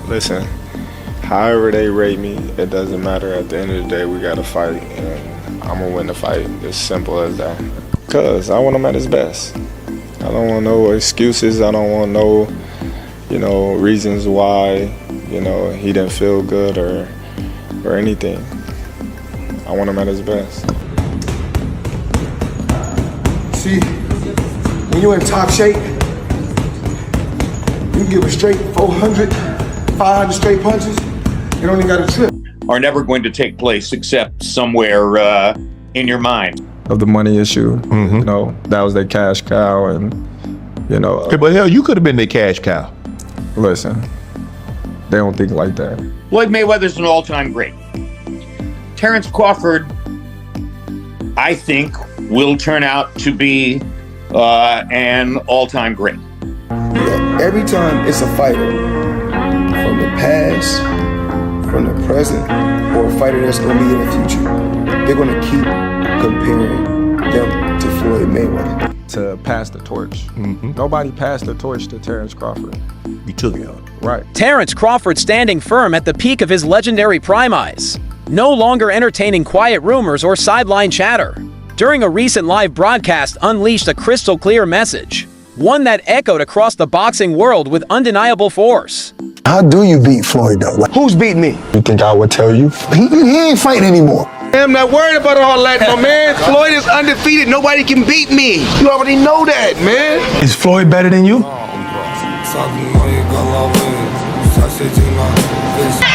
Listen, however they rate me, it doesn't matter. At the end of the day, we got to fight, and I'm going to win the fight. It's simple as that. Because I want him at his best. I don't want no excuses. I don't want no, reasons why, he didn't feel good or anything. I want him at his best. See, when you're in top shape, you give a straight 400, 500 straight punches, you don't even got a trip. Are never going to take place except somewhere in your mind. Of the money issue, that was their cash cow, and Hey, but hell, you could have been their cash cow. Listen, they don't think like that. Floyd Mayweather's an all-time great. Terence Crawford, I think, will turn out to be an all-time great. Yeah, every time it's a fighter from the past, from the present, or a fighter that's going to be in the future, they're going to keep comparing them to Floyd Mayweather. To pass the torch. Nobody passed the torch to Terence Crawford. You took it. Right. Terence Crawford standing firm at the peak of his legendary prime eyes, no longer entertaining quiet rumors or sideline chatter. During a recent live broadcast, unleashed a crystal clear message, one that echoed across the boxing world with undeniable force. How do you beat Floyd though? Who's beating me? You think I would tell you? He ain't fighting anymore. I'm not worried about all that, my man. Floyd is undefeated. Nobody can beat me. You already know that, man. Is Floyd better than you?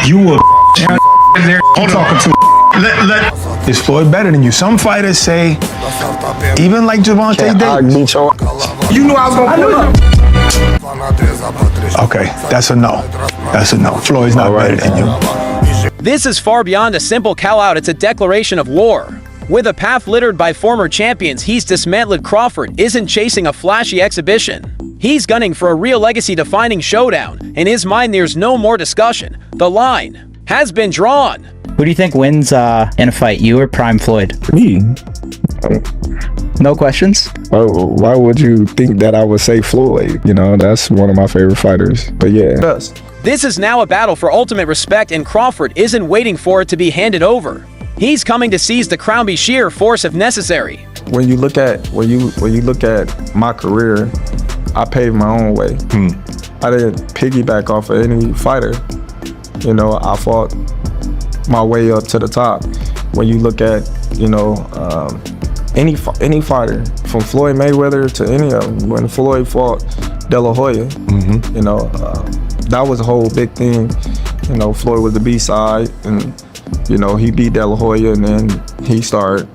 You a there talking to. Is Floyd better than you? Some fighters say, even like Gervonta Davis. You knew I was gonna pull up. Okay, that's a no. That's a no. Floyd's not better than you. This is far beyond a simple call-out, it's a declaration of war. With a path littered by former champions he's dismantled, Crawford isn't chasing a flashy exhibition. He's gunning for a real legacy-defining showdown. In his mind, there's no more discussion. The line has been drawn. Who do you think wins in a fight, you or Prime Floyd? Me. No questions? Why would you think that I would say Floyd? That's one of my favorite fighters. But yeah. This is now a battle for ultimate respect, and Crawford isn't waiting for it to be handed over. He's coming to seize the crown by sheer force if necessary. When you look at my career, I paved my own way. I didn't piggyback off of any fighter. I fought my way up to the top. When you look at any fighter, from Floyd Mayweather to any of them, when Floyd fought De La Hoya, that was a whole big thing. Floyd was the B-side, and he beat De La Hoya, and then he started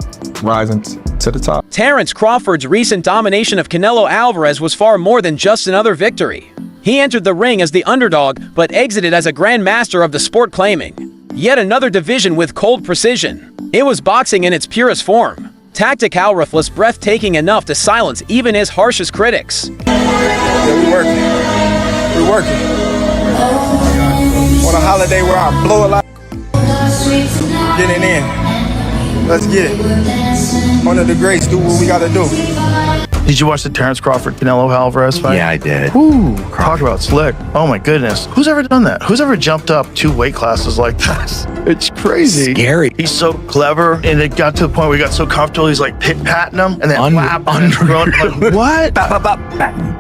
rising to the top. Terence Crawford's recent domination of Canelo Alvarez was far more than just another victory. He entered the ring as the underdog, but exited as a grandmaster of the sport, claiming yet another division with cold precision. It was boxing in its purest form. Tactical, ruthless, breathtaking enough to silence even his harshest critics. Yeah, we're working. On a holiday where I blow a lot, getting in. Let's get it. One of the greats, do what we gotta do. Did you watch the Terence Crawford Canelo Alvarez fight? Yeah, I did. Woo, talk about slick. Oh my goodness. Who's ever done that? Who's ever jumped up 2 weight classes like that? It's crazy. Scary. He's so clever, and it got to the point where he got so comfortable, he's like pit-patting him, and then like, what?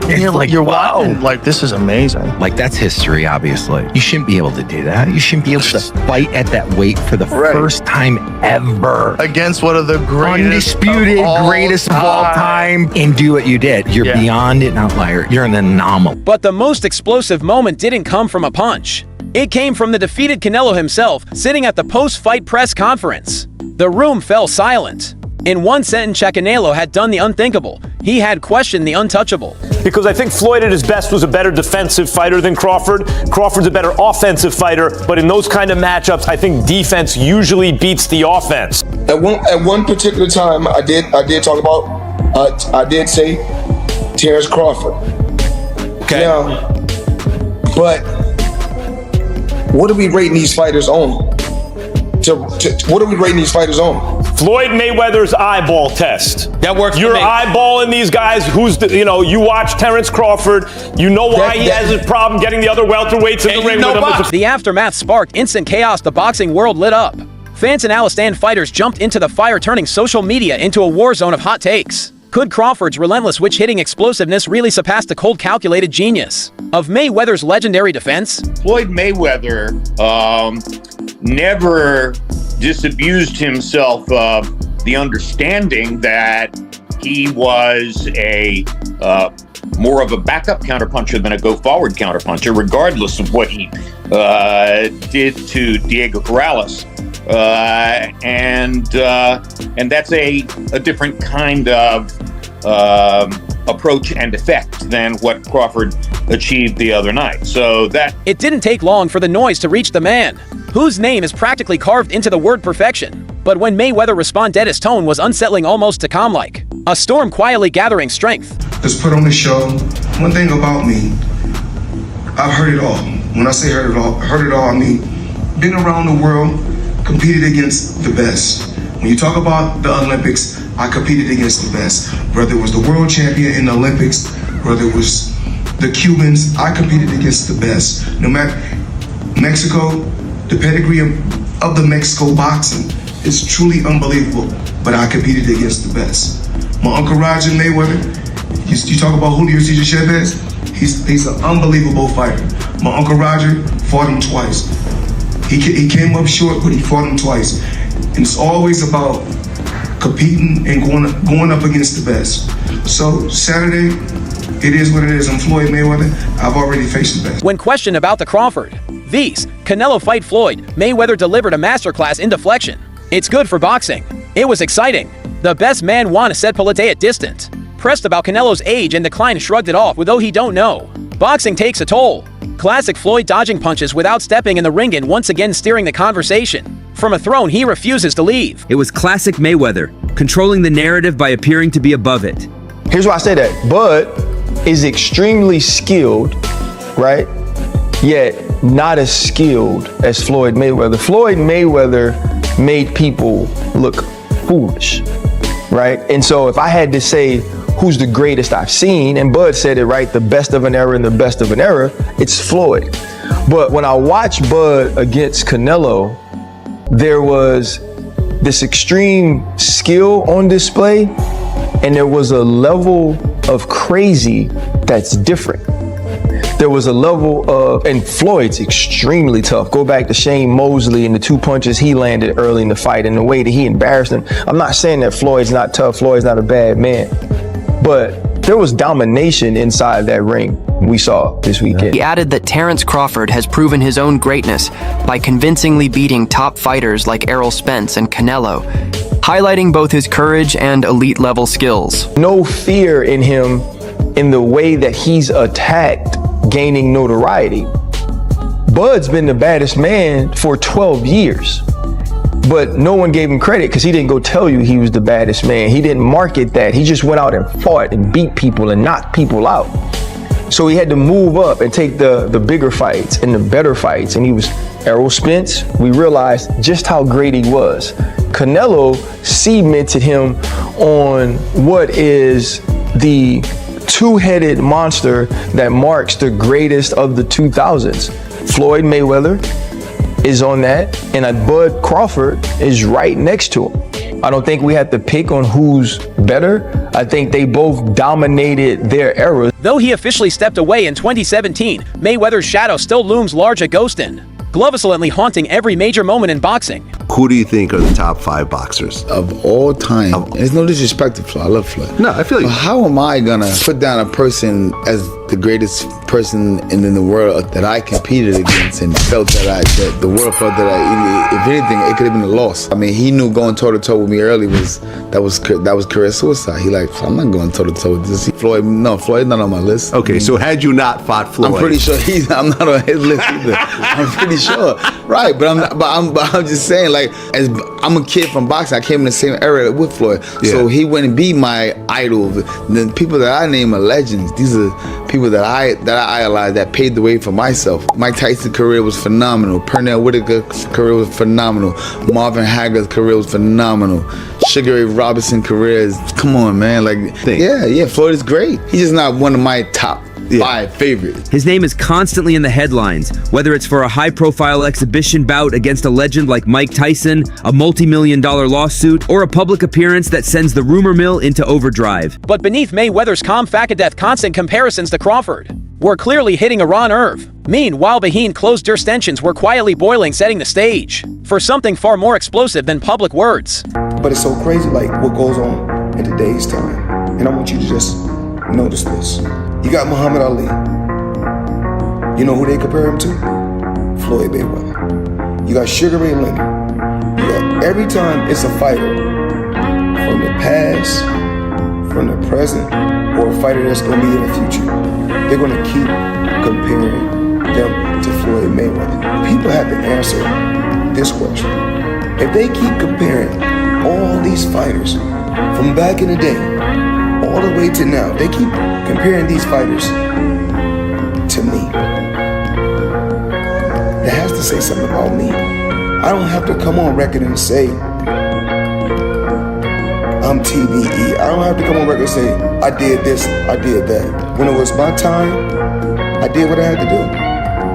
And you're like, you're watching, like, this is amazing. Like, that's history, obviously. You shouldn't be able to do that. You shouldn't be able to fight at that weight for the first time ever. Against one of the greatest greatest of all time. And do what you did. You're beyond an outlier. You're an anomaly. But the most explosive moment didn't come from a punch. It came from the defeated Canelo himself, sitting at the post-fight press conference. The room fell silent. In one sentence, Canelo had done the unthinkable. He had questioned the untouchable. Because I think Floyd at his best was a better defensive fighter than Crawford. Crawford's a better offensive fighter, but in those kind of matchups, I think defense usually beats the offense. At one particular time, I did talk about. I did say Terence Crawford. Okay. Now, but what are we rating these fighters on? what are we rating these fighters on? Floyd Mayweather's eyeball test. That works for You're me. eyeballing these guys. You watch Terence Crawford. You know why he has his problem getting the other welterweights in the ring with him. The aftermath sparked instant chaos. The boxing world lit up. Fans and analysts and fighters jumped into the fire, turning social media into a war zone of hot takes. Could Crawford's relentless witch-hitting explosiveness really surpass the cold, calculated genius of Mayweather's legendary defense? Floyd Mayweather never disabused himself of the understanding that he was a more of a backup counterpuncher than a go-forward counterpuncher, regardless of what he did to Diego Corrales. And that's a different kind of approach and effect than what Crawford achieved the other night. So that it didn't take long for the noise to reach the man, whose name is practically carved into the word perfection. But when Mayweather responded, his tone was unsettling, almost to calm-like. A storm quietly gathering strength. Let's put on the show. One thing about me, I've heard it all. When I say heard it all, I mean been around the world, competed against the best. When you talk about the Olympics, I competed against the best. Whether it was the world champion in the Olympics, whether it was the Cubans, I competed against the best. No matter Mexico, the pedigree of the Mexico boxing is truly unbelievable, but I competed against the best. My Uncle Roger Mayweather, you talk about Julio Cesar Chavez, he's an unbelievable fighter. My Uncle Roger fought him twice. He came up short, but he fought him twice. And it's always about competing and going up against the best. So Saturday, it is what it is. I'm Floyd Mayweather. I've already faced the best. When questioned about the Crawford vs. Canelo fight, Floyd Mayweather delivered a masterclass in deflection. It's good for boxing. It was exciting. The best man won, said Polite at distant. Pressed about Canelo's age and decline, shrugged it off, though he don't know. Boxing takes a toll. Classic Floyd dodging punches without stepping in the ring and once again steering the conversation. From a throne he refuses to leave. It was classic Mayweather, controlling the narrative by appearing to be above it. Here's why I say that. Bud is extremely skilled, right? Yet not as skilled as Floyd Mayweather. Floyd Mayweather made people look foolish, right? And so if I had to say who's the greatest I've seen, and Bud said it right, the best of an era and the best of an era, it's Floyd. But when I watched Bud against Canelo, there was this extreme skill on display, and there was a level of crazy that's different. There was a level of, and Floyd's extremely tough. Go back to Shane Mosley and the 2 punches he landed early in the fight and the way that he embarrassed him. I'm not saying that Floyd's not tough, Floyd's not a bad man, but there was domination inside that ring we saw this weekend. He added that Terence Crawford has proven his own greatness by convincingly beating top fighters like Errol Spence and Canelo, highlighting both his courage and elite level skills. No fear in him in the way that he's attacked, gaining notoriety. Bud's been the baddest man for 12 years, but no one gave him credit because he didn't go tell you he was the baddest man. He didn't market that. He just went out and fought and beat people and knocked people out. So he had to move up and take the bigger fights and the better fights. And he was Errol Spence. We realized just how great he was. Canelo cemented him on what is the two-headed monster that marks the greatest of the 2000s. Floyd Mayweather is on that, and Bud Crawford is right next to him. I don't think we have to pick on who's better. I think they both dominated their era. Though he officially stepped away in 2017, Mayweather's shadow still looms large at Ghostin, glorifiantly haunting every major moment in boxing. Who do you think are the top 5 boxers? Of all time. There's no disrespect to Floyd. I love Floyd. No, I feel you. But how am I gonna put down a person as the greatest person in the world that I competed against and felt that the world felt that if anything, it could have been a loss. I mean, he knew going toe to toe with me early was career suicide. He like, I'm not going toe to toe with this. Floyd's not on my list. Okay, so had you not fought Floyd, I'm pretty sure I'm not on his list either. I'm pretty sure, right? But I'm just saying, like, as I'm a kid from boxing, I came in the same era with Floyd, so he wouldn't be my idol. The people that I name are legends. These are people people that I idolized that paved the way for myself. Mike Tyson's career was phenomenal. Pernell Whitaker's career was phenomenal. Marvin Hagler's career was phenomenal. Sugar Ray Robinson's career is, come on, man. Like, yeah, Floyd is great. He's just not one of my top 5 favorites. His name is constantly in the headlines, whether it's for a high-profile exhibition bout against a legend like Mike Tyson, a multi-million-dollar lawsuit, or a public appearance that sends the rumor mill into overdrive. But beneath Mayweather's calm fact-of-death, constant comparisons to Crawford were clearly hitting a raw nerve. Meanwhile, behind closed-door tensions were quietly boiling, setting the stage for something far more explosive than public words. But it's so crazy, like, what goes on in today's time. And I want you to just notice this. You got Muhammad Ali. You know who they compare him to? Floyd Mayweather. You got Sugar Ray Leonard. You got, every time it's a fighter from the past, from the present, or a fighter that's going to be in the future, they're going to keep comparing them to Floyd Mayweather. People have to answer this question. If they keep comparing all these fighters from back in the day all the way to now, they keep comparing these fighters to me, that has to say something about me. I don't have to come on record and say I'm TVE. I don't have to come on record and say I did this, I did that. When it was my time, I did what I had to do.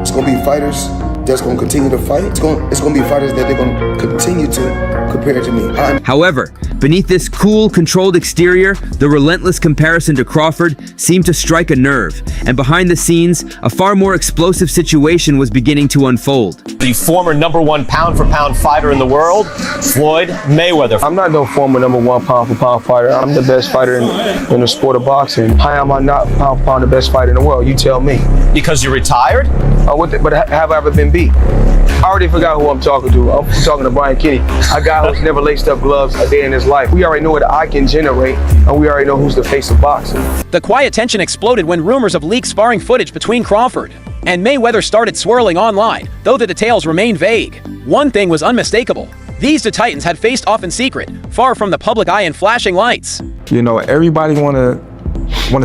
It's gonna be fighters that's gonna continue to fight. It's gonna be fighters that they're gonna continue to compare to me. However, beneath this cool, controlled exterior, the relentless comparison to Crawford seemed to strike a nerve, and behind the scenes, a far more explosive situation was beginning to unfold. The former #1 pound-for-pound fighter in the world, Floyd Mayweather. I'm not no former #1 pound-for-pound fighter. I'm the best fighter in the sport of boxing. How am I not pound-for-pound the best fighter in the world? You tell me. Because you're retired? But have I ever been beat? I already forgot who I'm talking to. I'm talking to Brian Kenny, a guy who's never laced up gloves a day in his life. We already know what I can generate, and we already know who's the face of boxing. The quiet tension exploded when rumors of leaked sparring footage between Crawford and Mayweather started swirling online, though the details remained vague. One thing was unmistakable. These two titans had faced off in secret, far from the public eye and flashing lights. You know, everybody wanna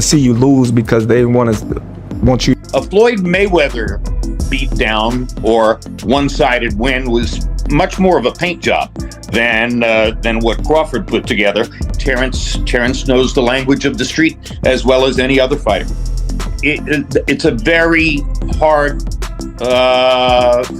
see you lose because they want you. A Floyd Mayweather beatdown or one-sided win was much more of a paint job than what Crawford put together. Terence knows the language of the street as well as any other fighter. It's a very hard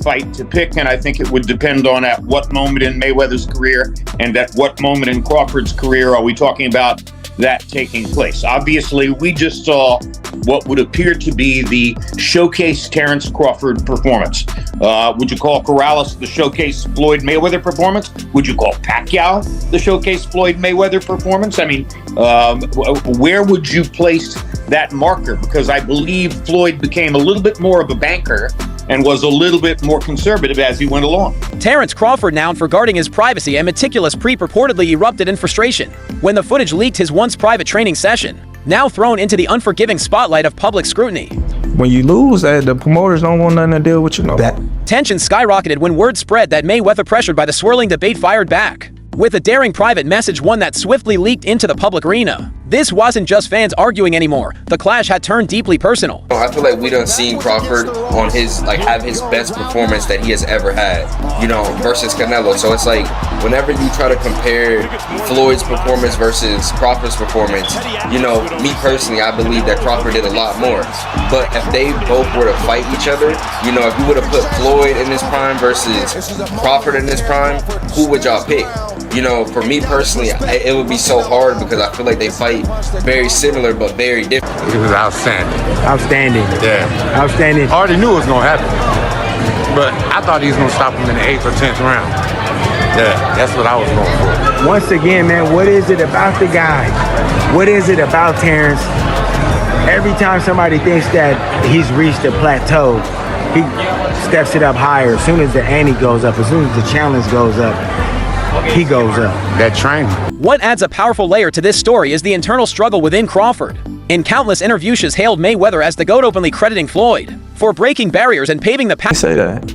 fight to pick, and I think it would depend on at what moment in Mayweather's career and at what moment in Crawford's career are we talking about that taking place. Obviously, we just saw what would appear to be the showcase Terence Crawford performance. Would you call Corrales the showcase Floyd Mayweather performance? Would you call Pacquiao the showcase Floyd Mayweather performance? I mean, where would you place that marker? Because I believe Floyd became a little bit more of a banker and was a little bit more conservative as he went along. Terence Crawford, known for guarding his privacy and meticulous purportedly erupted in frustration when the footage leaked his once private training session, now thrown into the unforgiving spotlight of public scrutiny. When you lose, the promoters don't want nothing to deal with you. Know that. Tension skyrocketed when word spread that Mayweather, pressured by the swirling debate, fired back with a daring private message, one that swiftly leaked into the public arena. This wasn't just fans arguing anymore. The clash had turned deeply personal. I feel like we done seen Crawford on his, have his best performance that he has ever had, versus Canelo. So it's like, whenever you try to compare Floyd's performance versus Crawford's performance, me personally, I believe that Crawford did a lot more. But if they both were to fight each other, if you would have put Floyd in his prime versus Crawford in his prime, who would y'all pick? For me personally, it would be so hard because I feel like they fight very similar but very different. It was outstanding. Outstanding. Yeah. Outstanding. I already knew it was going to happen, but I thought he was going to stop him in the 8th or 10th round. Yeah, that's what I was going for. Once again, man, what is it about the guy? What is it about Terence? Every time somebody thinks that he's reached a plateau, he steps it up higher. As soon as the ante goes up, as soon as the challenge goes up, he goes up. That training. What adds a powerful layer to this story is the internal struggle within Crawford. In countless interviews, has hailed Mayweather as the GOAT, openly crediting Floyd for breaking barriers and paving the path. Say that.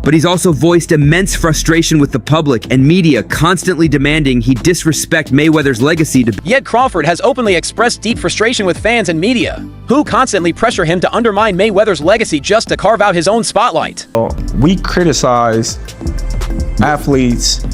But he's also voiced immense frustration with the public and media, constantly demanding he disrespect Mayweather's legacy. Yet Crawford has openly expressed deep frustration with fans and media, who constantly pressure him to undermine Mayweather's legacy just to carve out his own spotlight. We criticize athletes,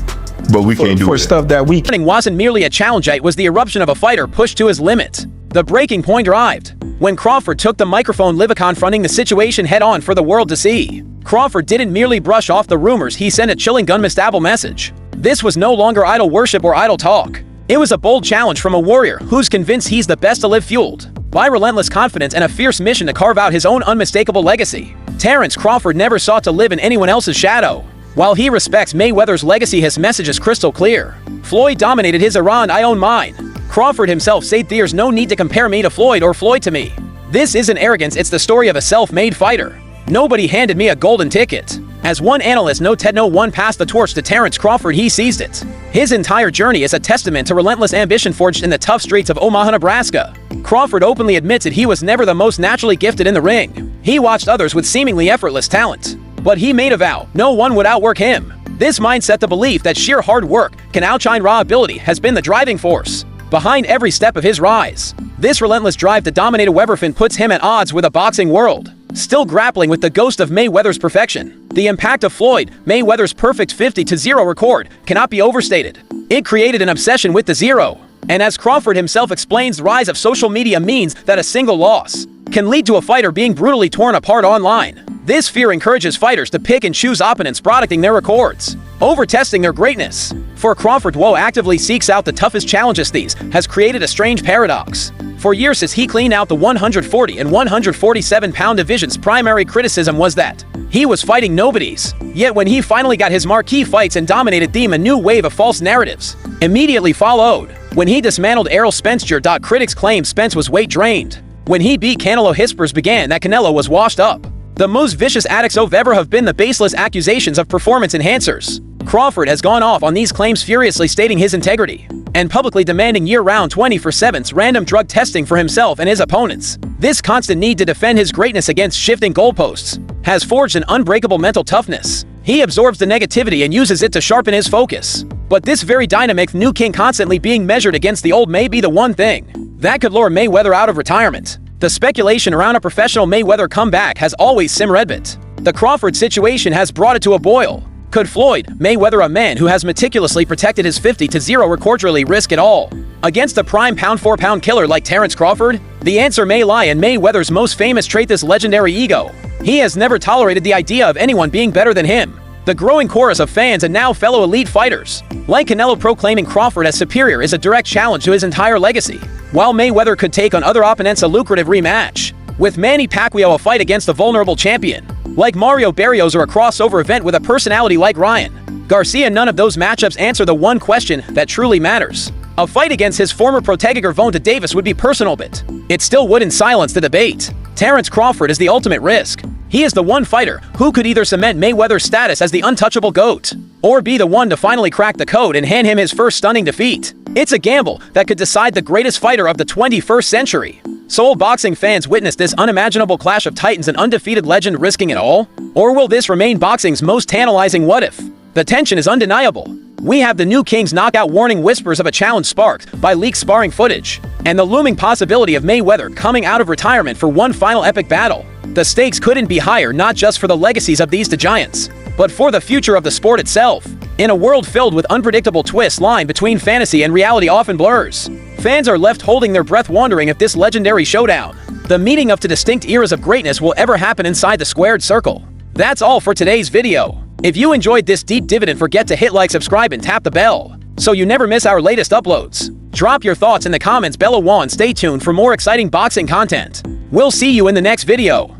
but we can't do for it. stuff that we wasn't merely a challenge, it was the eruption of a fighter pushed to his limit. The breaking point arrived when Crawford took the microphone, confronting the situation head-on for the world to see. Crawford didn't merely brush off the rumors, he sent a chilling gunmistable message. This was no longer idle worship or idle talk. It was a bold challenge from a warrior who's convinced he's the best to live, fueled by relentless confidence and a fierce mission to carve out his own unmistakable legacy. Terence Crawford never sought to live in anyone else's shadow. While he respects Mayweather's legacy, his message is crystal clear. Floyd dominated his era, I own mine. Crawford himself said there's no need to compare me to Floyd or Floyd to me. This isn't arrogance, it's the story of a self-made fighter. Nobody handed me a golden ticket. As one analyst noted, no one passed the torch to Terence Crawford, he seized it. His entire journey is a testament to relentless ambition forged in the tough streets of Omaha, Nebraska. Crawford openly admits that he was never the most naturally gifted in the ring. He watched others with seemingly effortless talent. But he made a vow, no one would outwork him. This mindset, the belief that sheer hard work can outshine raw ability, has been the driving force behind every step of his rise. This relentless drive to dominate a weapon puts him at odds with a boxing world still grappling with the ghost of Mayweather's perfection. The impact of Floyd Mayweather's perfect 50-0 record cannot be overstated. It created an obsession with the zero. And as Crawford himself explains, the rise of social media means that a single loss can lead to a fighter being brutally torn apart online. This fear encourages fighters to pick and choose opponents, producting their records over testing their greatness. For Crawford, who actively seeks out the toughest challenges, these has created a strange paradox. For years, since he cleaned out the 140 and 147-pound divisions, primary criticism was that he was fighting nobodies. Yet when he finally got his marquee fights and dominated them, a new wave of false narratives immediately followed. When he dismantled Errol Spence, critics claimed Spence was weight drained. When he beat Canelo, whispers began that Canelo was washed up. The most vicious attacks of ever have been the baseless accusations of performance enhancers. Crawford has gone off on these claims, furiously stating his integrity and publicly demanding year-round 24/7 random drug testing for himself and his opponents. This constant need to defend his greatness against shifting goalposts has forged an unbreakable mental toughness. He absorbs the negativity and uses it to sharpen his focus. But this very dynamic new king, constantly being measured against the old, may be the one thing that could lure Mayweather out of retirement. The speculation around a professional Mayweather comeback has always simmered, but the Crawford situation has brought it to a boil. Could Floyd Mayweather, a man who has meticulously protected his 50-0 record, really risk it all against a prime pound-for-pound killer like Terence Crawford? The answer may lie in Mayweather's most famous trait, this legendary ego. He has never tolerated the idea of anyone being better than him. The growing chorus of fans and now fellow elite fighters like Canelo proclaiming Crawford as superior is a direct challenge to his entire legacy. While Mayweather could take on other opponents a lucrative rematch with Manny Pacquiao, a fight against a vulnerable champion like Mario Barrios, or a crossover event with a personality like Ryan Garcia, none of those matchups answer the one question that truly matters. A fight against his former protege Gervonta Davis would be personal, but it still wouldn't silence the debate. Terence Crawford is the ultimate risk. He is the one fighter who could either cement Mayweather's status as the untouchable GOAT or be the one to finally crack the code and hand him his first stunning defeat. It's a gamble that could decide the greatest fighter of the 21st century. So will boxing fans witness this unimaginable clash of titans, an undefeated legend risking it all? Or will this remain boxing's most tantalizing what if? The tension is undeniable. We have the new king's knockout warning, whispers of a challenge sparked by leaked sparring footage, and the looming possibility of Mayweather coming out of retirement for one final epic battle. The stakes couldn't be higher, not just for the legacies of these two giants, but for the future of the sport itself. In a world filled with unpredictable twists, line between fantasy and reality often blurs. Fans are left holding their breath, wondering if this legendary showdown, the meeting of two distinct eras of greatness, will ever happen inside the squared circle. That's all for today's video. If you enjoyed this deep dive, don't forget to hit like, subscribe, and tap the bell so you never miss our latest uploads. Drop your thoughts in the comments below and stay tuned for more exciting boxing content. We'll see you in the next video.